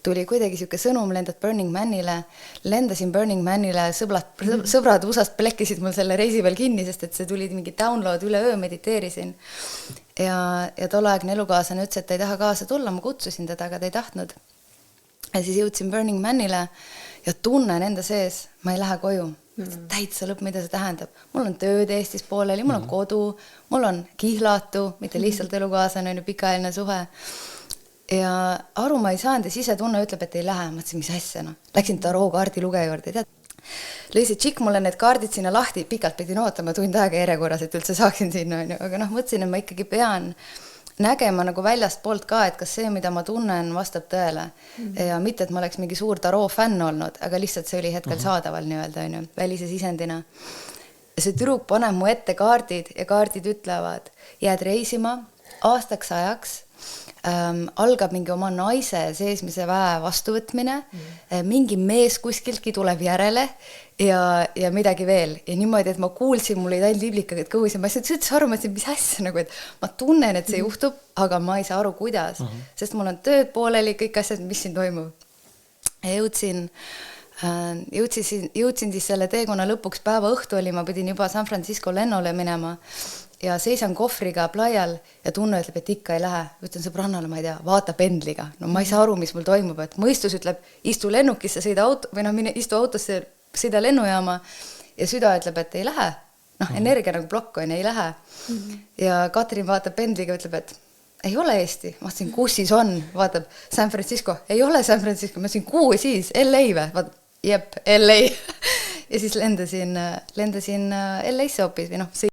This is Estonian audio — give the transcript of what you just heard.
tuli kuidagi siuke sõnum, lendad Burning Manile, lendasin Burning Manile, sõbrad USA-st plekkisid mul selle reisi peal kinni, sest et see tuli mingi download üle öö, mediteerisin. Ja tolleaegne elukaaslane ütles, et ta ei taha kaasa tulla, ma kutsusin teda, aga ta ei tahtnud. Ja siis jõudsin Burning Manile ja tunnen enda sees, ma ei lähe koju. Täitsa lõpp, mida see tähendab. Mul on tööd Eestis pooleli, mul on kodu, mul on kihlatu, mitte lihtsalt elukaaslane, on ju pikaajaline suhe. Ja aru ma ei saanud ja sisetunne ütleb, et ei lähe. Ma ütlesin, mis asja, no. Läksin taroo kaardi lugeja juurde, tead. Lõi see tšikk mulle need kaardid sinna lahti, pikalt pidin ootama tund aega järjekorras, et üldse saaksin sinna, on ju. Aga mõtlesin, et ma ikkagi pean nägema nagu väljast poolt ka, et kas see, mida ma tunnen, vastab tõele. Ja mitte, et ma oleks mingi suur taroo fänn olnud, aga lihtsalt see oli hetkel saadaval nii-öelda, on ju, välise sisendina. Ja see tüdruk paneb mu ette kaardid ja kaardid ütlevad, jääd reisima aastaks ajaks, algab mingi oma naise seesmise väe vastuvõtmine, mingi mees kuskiltki tuleb järele ja midagi veel. Ja niimoodi, et ma kuulsin, mul ei ainult liblikaga, et kõhus ja ma ütlesin aru, ma ütlesin, mis asja, nagu, et ma tunnen, et see juhtub, aga ma ei saa aru, kuidas. Sest mul on tööd pooleli, kõik asjad, mis siin toimub. Ja jõudsin siis selle teekonna lõpuks päeva õhtu oli, ma pidin juba San Francisco lennule minema ja seisan kohvriga plaial ja tunne ütleb, et ikka ei lähe. Ütlen sõbrannale, ma ei tea, vaata pendliga. No ma ei saa aru, mis mul toimub, et mõistus ütleb, istu lennukisse, sõida auto, või mine istu autosse, sõida lennujaama ja süda ütleb, et ei lähe. Energia nagu plokk on ja ei lähe. Ja Katrin vaatab pendliga, ütleb, et ei ole Eesti. Ma ütlesin, kus siis on? Vaatab San Francisco. Ei ole San Francisco. Ma ütlesin, kuhu siis? LA või? Vaatab, jep, LA. Ja siis lendasin LA-sse hoopis või